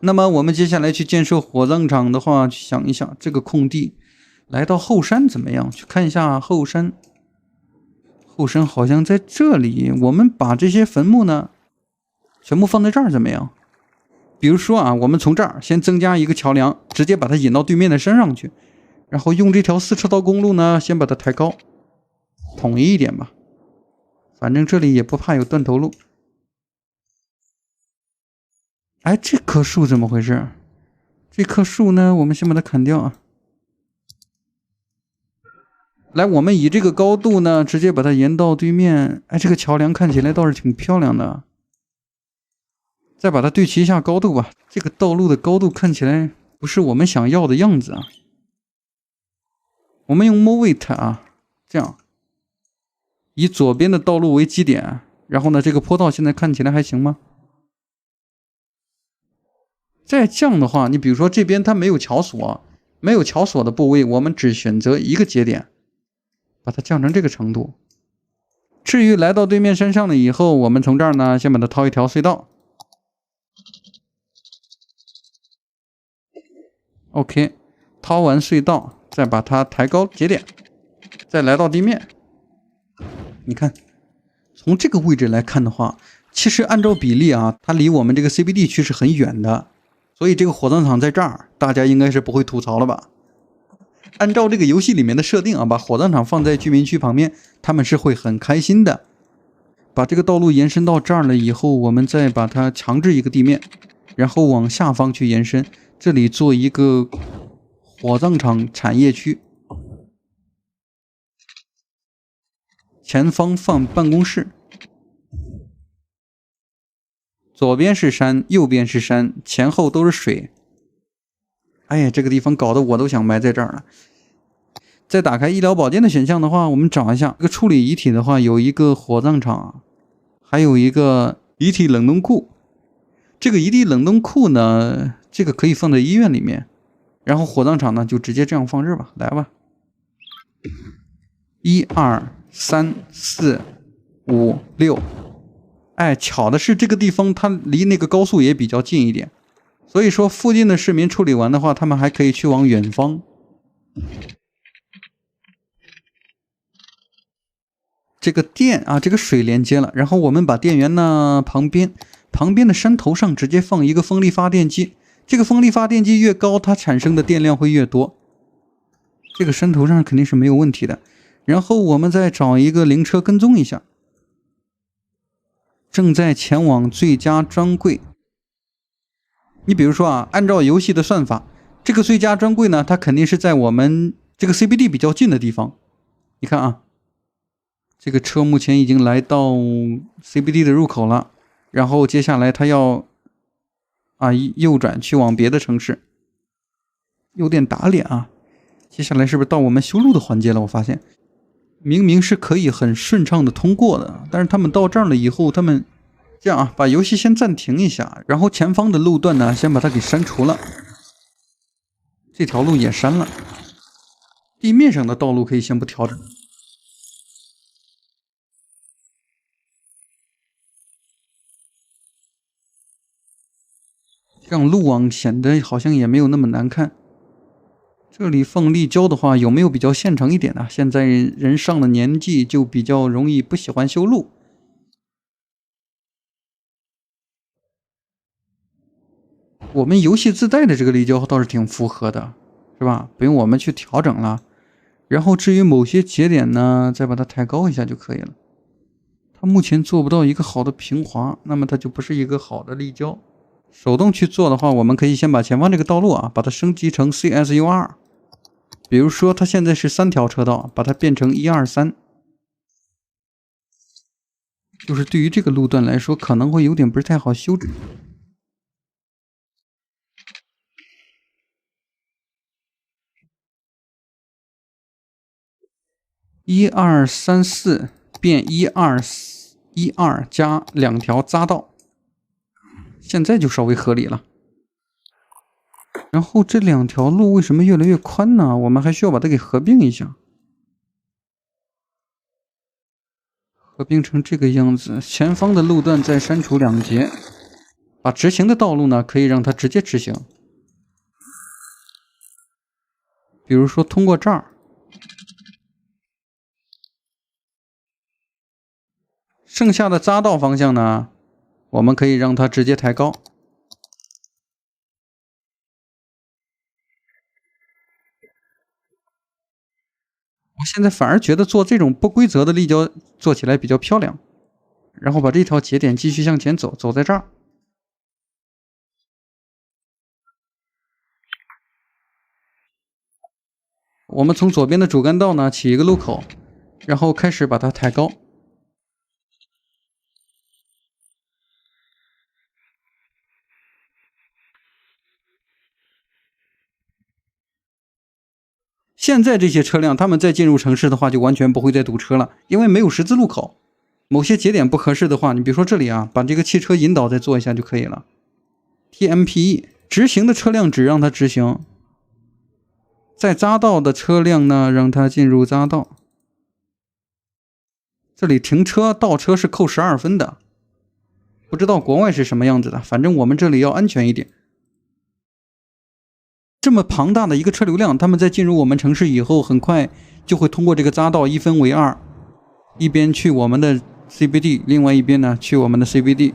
那麼我們接下來去建設火葬場的話，去想一下這個空地，來到後山怎麼樣？去看一下後山。後山好像在這裡，我們把這些墳墓呢，全部放在這兒怎麼樣？比如說啊，我們從這兒先增加一個橋梁，直接把它引到对面的山上去，然後用這條4車道公路呢，先把它抬高，統一一點吧。反正這裡也不怕有斷头路。哎，這棵樹怎麼回事？這棵樹呢，我们先把它砍掉啊。来，我們以這個高度呢，直接把它延到对面。哎，这個橋梁看起來倒是挺漂亮的。再把它對齊一下高度吧。這個道路的高度看起來不是我們想要的樣子啊。我們用 move it 啊，這樣以左邊的道路為基點，然後呢，這個坡道現在看起來還行嗎？再這樣的話，你比如說這邊它沒有橋索，沒有橋索的部位，我們只選擇一個節點，把它降成這個程度。至於來到對面山上了以後，我們從這兒呢，先把它掏一條隧道。OK， 掏完隧道，再把它抬高節點，再來到地面。你看，從這個位置來看的話，其實按照比例啊，它離我們這個 CBD 區是很遠的，所以這個火葬場在這兒，大家應該是不會吐槽了吧？按照這個遊戲裡面的設定啊，把火葬場放在居民區旁邊，他們是會很開心的。把這個道路延伸到這兒了以後，我們再把它強制一個地面，然後往下方去延伸，這裡做一個火葬場產業區，前方放辦公室，左邊是山，右邊是山，前後都是水。哎呀，這個地方搞得我都想埋在這兒了。再打開醫療保健的選項的話，我們找一下這個處理遺體的話，有一個火葬場，還有一個遺體冷凍庫。這個遺體冷凍庫呢，這個可以放在醫院裡面，然後火葬場呢就直接這樣放置吧。來吧，1、2、3、4、5、6。哎，巧的是這個地方它離那個高速也比較近一點。所以說附近的市民處理完的話，他們還可以去往遠方。這個電啊，這個水連接了，然後我們把電源呢旁邊的山頭上直接放一個風力發電機。這個風力發電機越高，它產生的電量會越多。這個山頭上肯定是沒有問題的。然後我們再找一個靈車跟蹤一下，正在前往最佳專櫃。你比如說啊，按照遊戲的算法，這個最佳專櫃呢，它肯定是在我們這個 CBD 比較近的地方。你看啊，這個車目前已經來到 CBD 的入口了，然後接下來它要右轉去往別的城市，有點打臉啊。接下來是不是到我們修路的環節了？我發現明明是可以很順暢的通過的，但是他們到這兒了以後，他們這樣啊，把遊戲先暫停一下，然後前方的路段呢，先把它給刪除了。這條路也刪了，地面上的道路可以先不調整。這樣路網顯得好像也沒有那麼難看。這裡放立交的話，有沒有比較現成一點的？現在人上了年紀，就比較容易不喜歡修路。我們遊戲自带的這個立交倒是挺符合的，是吧？不用我們去調整了。然後至於某些節點呢，再把它抬高一下就可以了。它目前做不到一個好的平滑，那麼它就不是一個好的立交。手動去做的話，我們可以先把前方這個道路啊，把它升級成 CSUR。比如說它現在是3條車道，把它變成1、2、3。就是對於這個路段來說，可能會有點不是太好修整。1、2、3、4变1、2加2條匝道，現在就稍微合理了。然後這2條路為什麼越來越寬呢？我們還需要把它給合併一下，合併成這個樣子。前方的路段再刪除2節，把直行的道路呢，可以让它直接直行。比如说通过这儿，剩下的匝道方向呢，我们可以让它直接抬高。我现在反而觉得做这种不规则的立交做起来比较漂亮。然后把这条节点继續向前走，走在这兒。我們從左邊的主幹道呢起一個路口，然後開始把它抬高。現在這些車輛，他們再進入城市的話，就完全不會再堵車了，因為沒有十字路口。某些節點不合適的話，你比如說這裡啊，把這個汽車引導再做一下就可以了。TMPE 直行的車輛只讓它直行，在匝道的車輛呢，讓它進入匝道。這裡停車倒車是扣12分的，不知道國外是什麼樣子的，反正我們這裡要安全一點。這麼龐大的一個車流量，他們在進入我們城市以後，很快就會通過這個匝道一分為二，一邊去我們的 CBD， 另外一邊呢去我們的 CBD。